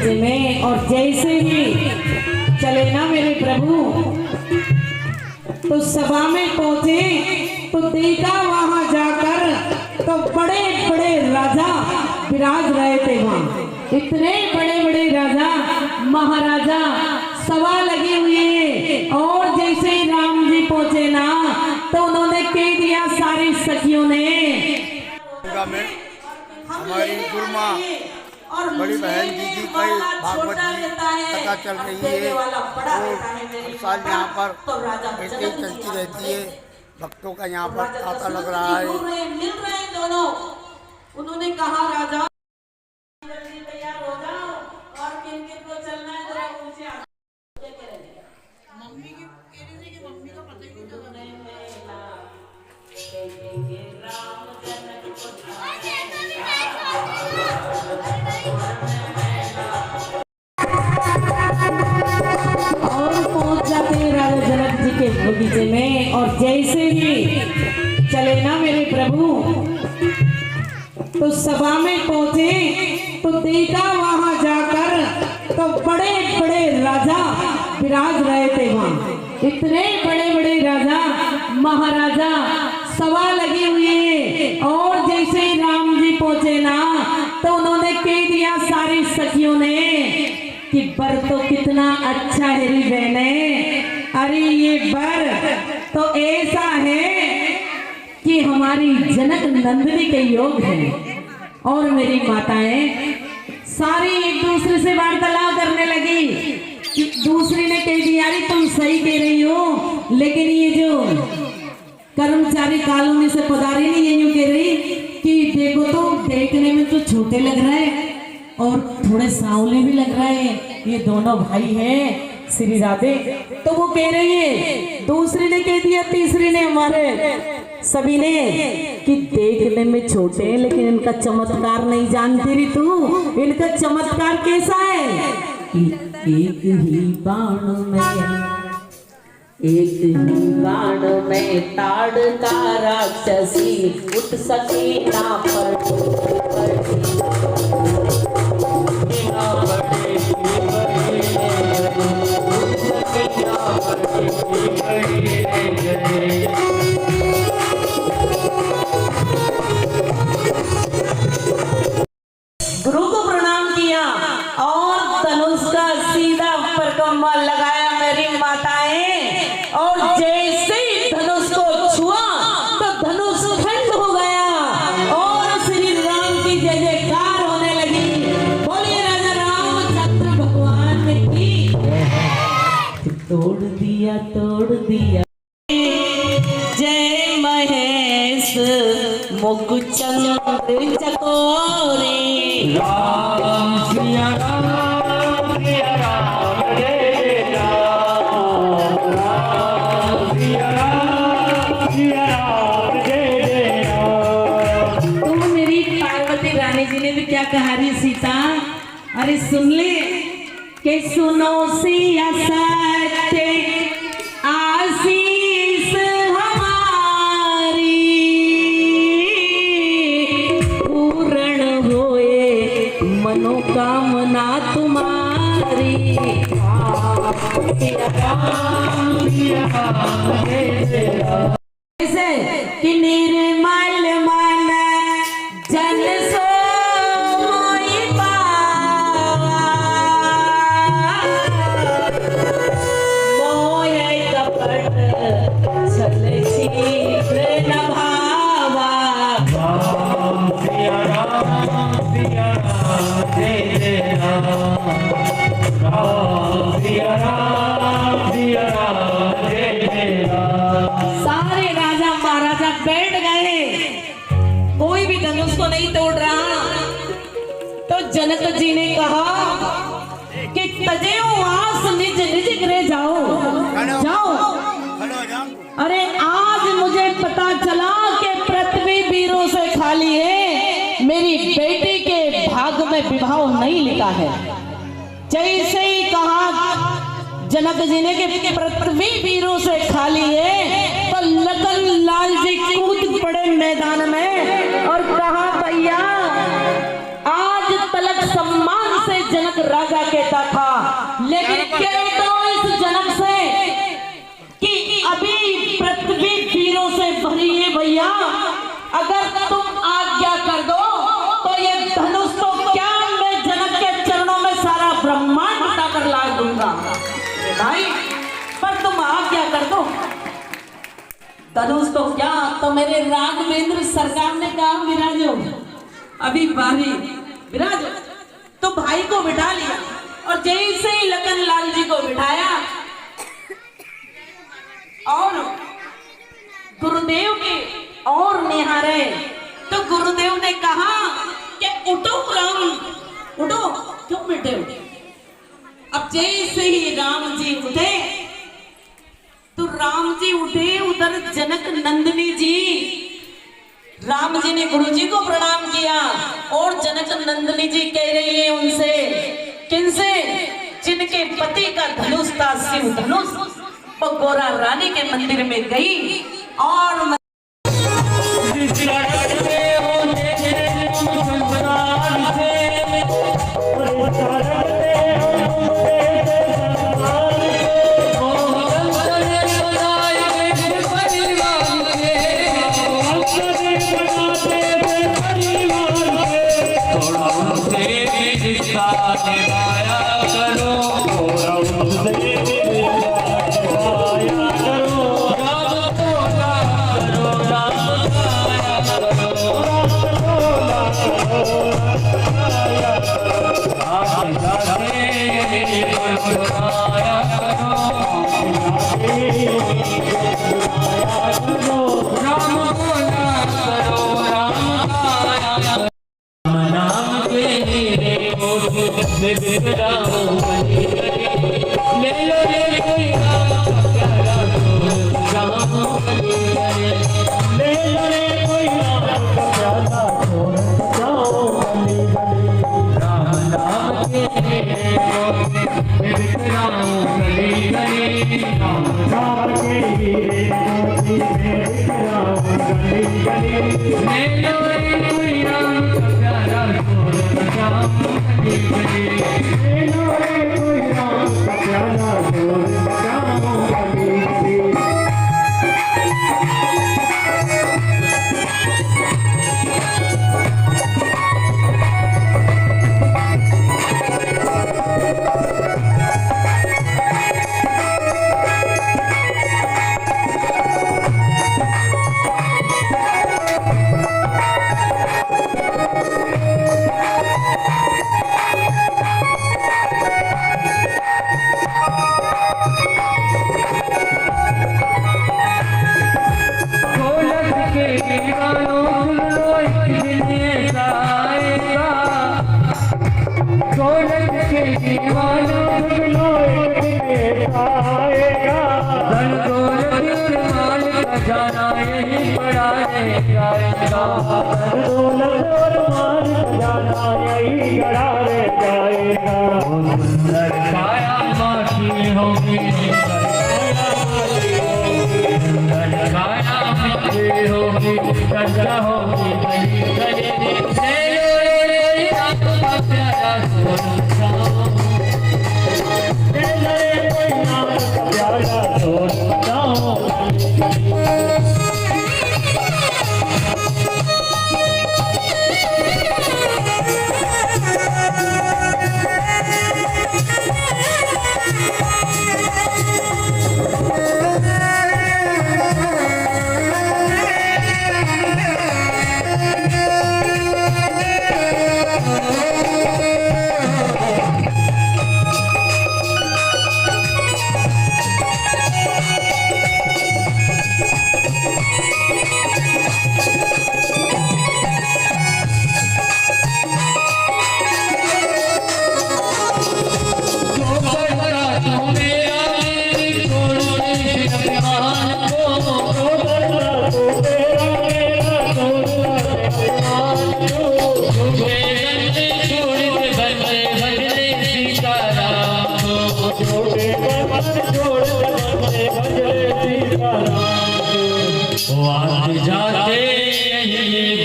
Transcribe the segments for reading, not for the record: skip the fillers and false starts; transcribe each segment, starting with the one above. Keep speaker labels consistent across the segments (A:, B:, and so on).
A: बगीचे में और जैसे ही चले ना मेरे प्रभु तो सभा में पहुंचे तो देखा वहां जाकर तो बड़े बड़े राजा विराज रहे थे। वहां इतने बड़े बड़े राजा महाराजा सभा लगी हुई है और जैसे ही राम जी पहुंचे ना तो उन्होंने कह दिया सारी सखियों ने
B: हमारी गुरमा और बड़ी बहन जी की कई भागवत जी कथा चल रही है और हर साल यहाँ पर ऐसे ही चलती रहती है। भक्तों का यहाँ पर तांता लग रहा है।
A: मिल रहे हैं दोनों। उन्होंने कहा राजा जल्दी तैयार हो जाओ और किन-किन को चलना है जरा पूछे मम्मी की कह रही थी कि मम्मी का पता ही नहीं चला राम जनक और पहुंच जाते हैं राजा जनक जी के बगीचे में और जैसे ही चले ना मेरे प्रभु तो सभा में पहुंचे तो देखा वहां जाकर तो बड़े बड़े राजा विराज रहे थे। वहां इतने बड़े बड़े राजा महाराजा सभा लगी हुई है और जैसे ही राम जी पहुंचे ना तो उन्होंने कह दिया सारी सखियों ने कि बर तो कितना अच्छा है री बहने। अरे ये बर तो ऐसा है कि हमारी जनक नंदिनी के योग है। और मेरी माताएं सारी एक दूसरे से वार्तालाप करने लगी कि दूसरी ने कह दिया अरे तुम सही कह रही हो लेकिन ये जो कर्मचारी कॉलोनी से पधारी नहीं है यूं कह रही कि देखो तो देखने में तो छोटे लग रहे हैं और थोड़े सांवले भी लग रहे हैं, ये दोनों भाई हैं श्री राधे। तो वो कह रही है, दूसरी ने कह दिया तीसरी ने हमारे सभी ने कि देखने में छोटे हैं लेकिन इनका चमत्कार नहीं जानती रही तू। इनका चमत्कार कैसा है कि एक ही बाण में ताड़ का राक्षसी उठ सके ना गुरु को प्रणाम किया और धनुष का सीधा परिक्रमा लगाया मेरी माताएं। और जैसे ही धनुष को छुआ तो धनुष खंड हो गया और श्री राम की जय जयकार होने लगी। बोलिए राजा रामचंद्र भगवान की। तोड़ दिया जय महेश मुखचंद्र चकोरे।
C: राम सिया राम जय राम। राम सिया राम जय राम।
A: तो मेरी पार्वती रानी जी ने भी क्या कहा री सीता, अरे सुन ले के सुनो सिया सत्य आशीष हमारी पूर्ण होए मनोकामना तुम्हारी। ऐसे कि निर्मल मन जन सोई पावा मोय कपट छल शीघ्र न भावा।
C: राम सिया राम जय राम। राम सिया राम जय राम।
A: सारे राजा महाराजा बैठ गए, कोई भी धनुष को नहीं तोड़ रहा। तो जनक जी ने कहा कि तजेओ आस निज निज गृह जाओ। अरे आज मुझे पता चला कि पृथ्वी वीरों से खाली है, मेरी बेटी के भाग में विवाह नहीं लिखा है। जैसे ही कहा जनक जी ने कि पृथ्वी वीरों से खाली है तो लखन लाल जी कूद पड़े मैदान में और कहा भैया आज तलक सम्मान से जनक जनक राजा कहता था। लेकिन कहता हूं इस जनक से कि अभी पृथ्वी वीरों से भरी है भैया, अगर तुम आज्ञा कर दो तो ये धनुष तो क्या, मैं जनक के चरणों में सारा ब्रह्मांड उठाकर ला दूंगा भाई, पर तुम आज्ञा कर दो। धनुष तो क्या, तो मेरे राघवेंद्र सरकार ने कहा विराजो, अभी बारी विराजो। तो भाई को बिठा लिया और जैसे ही लखन लाल जी को बिठाया और गुरुदेव के और निहारे, तो गुरुदेव ने कहा कि उठो राम, उठो, क्यों बैठे हो? अब जैसे ही राम जी उठे तो राम जी उठे, उधर जनक नंदिनी जी, राम जी ने गुरु जी को प्रणाम किया और जनक नंदिनी जी कह रही है उनसे, किनसे? जिनके पति का धनुष था शिव धनुष, वो गोरा रानी के मंदिर में गई और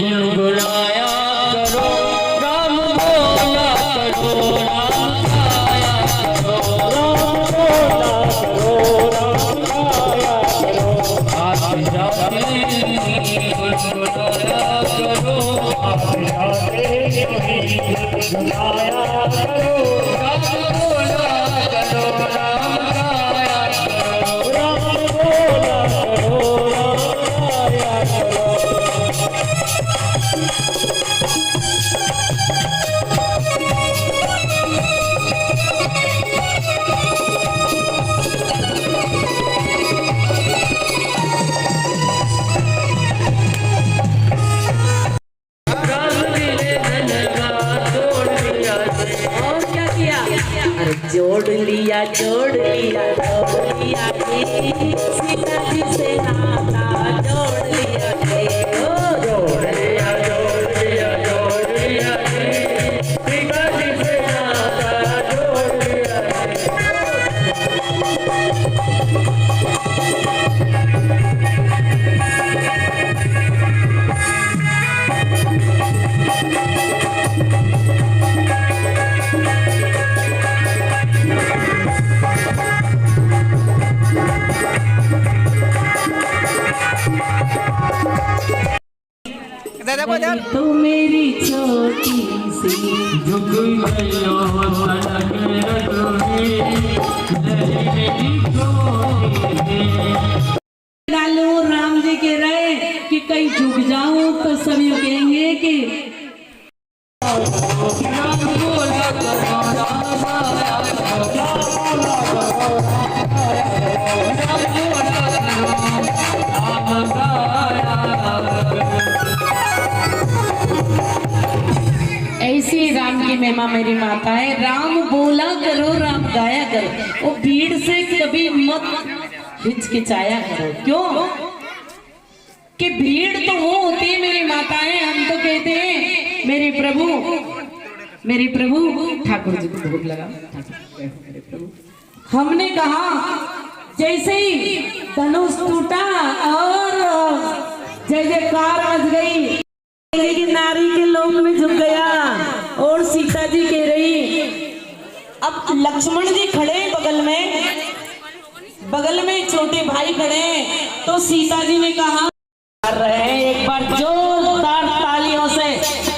C: गुनगुनाया करो राम बोला करो राम करो आप जाते नहीं गाया करो राम बोला करो राम गाया करो राम बोला करो राम गाया करो
A: और क्या किया? अरे जोड़ लिया जी, सीता जी से नाता जोड़ लिया जी, ओ
C: जोड़ लिया सीता जी से नाता जोड़ लिया
A: तो मेरी छोटी सी
C: झुक गयो तनक रजोनी मेरी छोटी
A: डालो राम जी के रहे कि कहीं झुक जाऊं तो सभी कहेंगे कि
C: राम बोला करो राम गाया करो राम बोला करो राम गाया करो
A: ऐसी राम की महिमा मेरी माता है। राम बोला करो राम गाया करो, वो भीड़ से कभी मत हिचकिचाया करो। क्यों कि भीड़ तो वो होती है मेरी माताएं, हम तो कहते हैं मेरे प्रभु ठाकुर जी को भोग लगा। मेरे प्रभु हमने कहा जैसे ही धनुष टूटा और जय जयकार बज गई कि नारी के लोक में झुक गया और सीता जी कह रही। अब लक्ष्मण जी खड़े बगल में छोटे भाई खड़े, तो सीता जी ने कहा रहे एक बार जोरदार तालियों से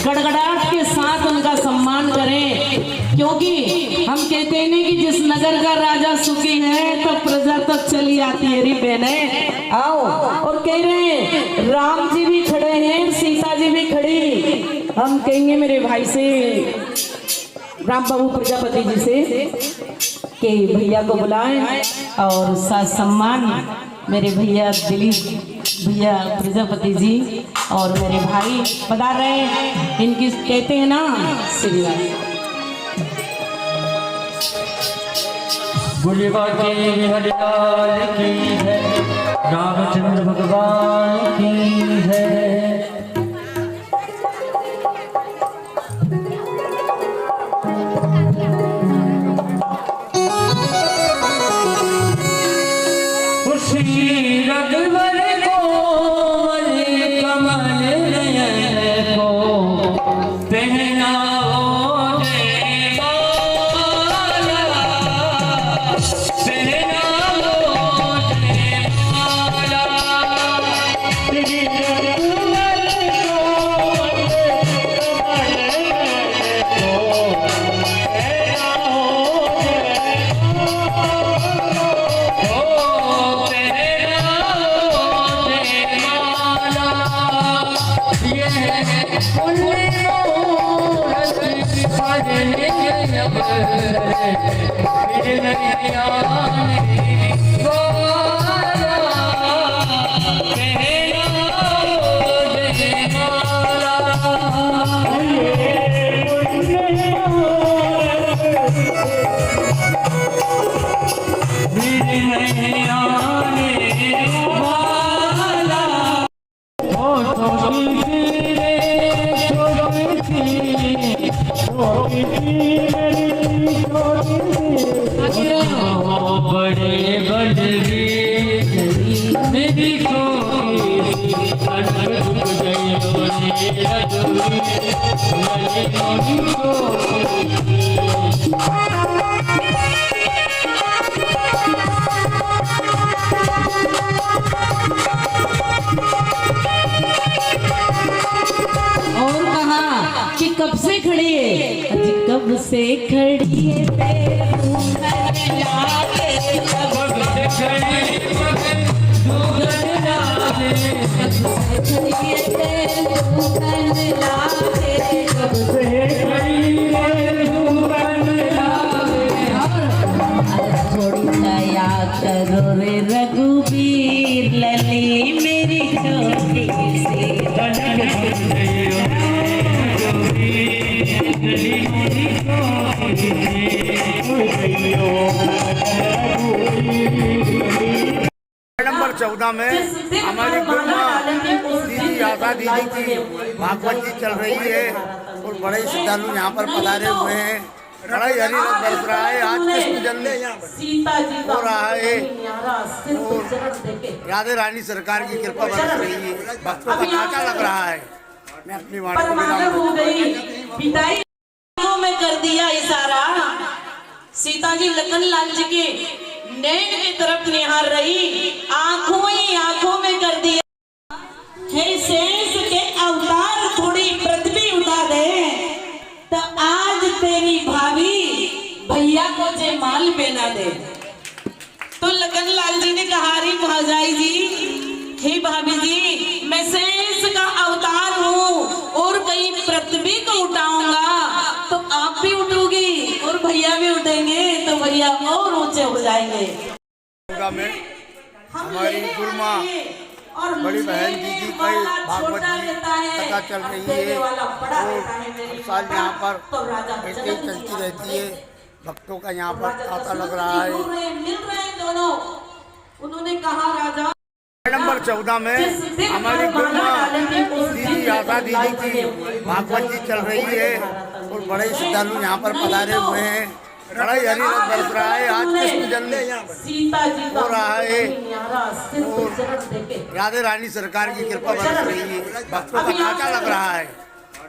A: गड़गड़ाहट के साथ उनका सम्मान करें, क्योंकि हम कहते हैं कि जिस नगर का राजा सुखी है तो प्रजा तक चली आती है। री बहने आओ, और कह रहे हैं राम जी भी खड़े हैं सीता जी भी खड़ी। हम कहेंगे मेरे भाई से राम बाबू प्रजापति जी से कि भैया को बुलाएं और साथ सम्मान मेरे भैया दिलीप भैया प्रजापति जी और मेरे भाई पधार रहे हैं। इनकी कहते हैं ना श्री
C: गुलिबा के हरिलाल की है, रामचंद्र भगवान की है। रघुवर कोमल कमल नयन को पहनाओ रे माला, पहनाओ रे माला। श्री रघुवर कोमल कमल नयन को पहनाओ बड़े बलवीर मेरी कोई अनंत जय
A: कब से खड़ी है? अजी कब से खड़ी है तेरे घूंघट लाके,
C: कब से खड़ी घूंघट लाके,
A: कब से खड़ी है तेरे घूंघट लाके,
C: कब से खड़ी घूंघट लाके।
A: अरे थोड़ी दया करो रे रघुवीर लली मेरी छोटी सी।
B: नंबर 14 में हमारी गुरु माँ दीदी आशा दीदी की भागवत जी चल रही है और बड़े श्रद्धालु यहाँ पर पधारे हुए हैं। बड़ा ही हरी रंग बरस रहा है। आज कृष्ण जन्म हो रहा है और राधे रानी सरकार की कृपा बरस रही है। भक्तों का नाचा लग रहा है। मैं अपनी वाणी को विराम
A: हो गई पिताई में कर दिया इशारा। सीता जी लखन लाल जी के नैन की तरफ निहार रही, आंखों ही आंखों में कर दिया। हे शेष के अवतार थोड़ी पृथ्वी उठा दे, तो आज तेरी भाभी भैया को जयमाल पहना दे। तो लखन लाल जी ने कहा, री भौजाई जी, हे भाभी जी, मैं शेष का अवतार हूँ और कहीं पृथ्वी को उठाऊंगा तो आप भी उठोगी और भैया भी उठेंगे तो भैया और ऊंचे हो जाएंगे।
B: में हमारी गुरु माँ बड़ी बहन दीदी कई भागवत जी कथा चल रही है और हर साल यहाँ पर ऐसे ही चलती रहती है। भक्तों का यहाँ पर तांता लग रहा है।
A: मिल रहे हैं दोनों। उन्होंने कहा राजा
B: नंबर 14 में हमारी गुरु माँ दीदी आशा दीदी की भागवत जी चल रही है और बड़े श्रद्धालु यहाँ पर पधारे हुए हैं। बड़ा ही हरी रंग बरस रहा है। आज कृष्ण जन्म हो रहा है और राधे रानी सरकार की कृपा बरस रही है। भक्तों का नाचा लग रहा है।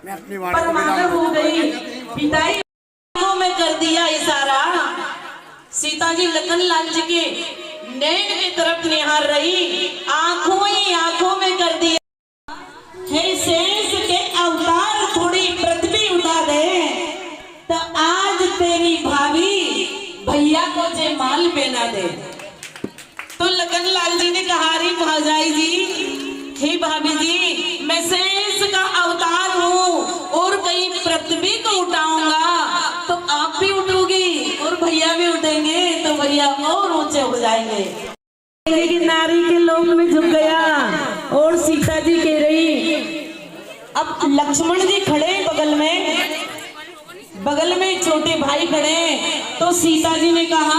B: मैं अपनी वाणी को विराम
A: हो गई पिताई में कर दिया इशारा। सीता जी लखन लाल जी के नैन की तरफ निहार रही, आंखों ही आंखों में कर दिया। हे शेष के अवतार थोड़ी पृथ्वी उठा दे, तो आज तेरी भाभी भैया को जयमाल पहना दे। तो लखन लाल जी ने कहा, री भौजाई जी, हे भाभी जी, मैं शेष का अवतार हूँ और कहीं पृथ्वी को उठाऊंगा तो आप भी उठोगी और भैया भी उठेंगे तो भैया और ऊंचे हो जाएंगे। कि नारी के लोक में झुक गया और सीता जी कह रही। अब लक्ष्मण जी खड़े बगल में छोटे भाई खड़े, तो सीता जी ने कहा,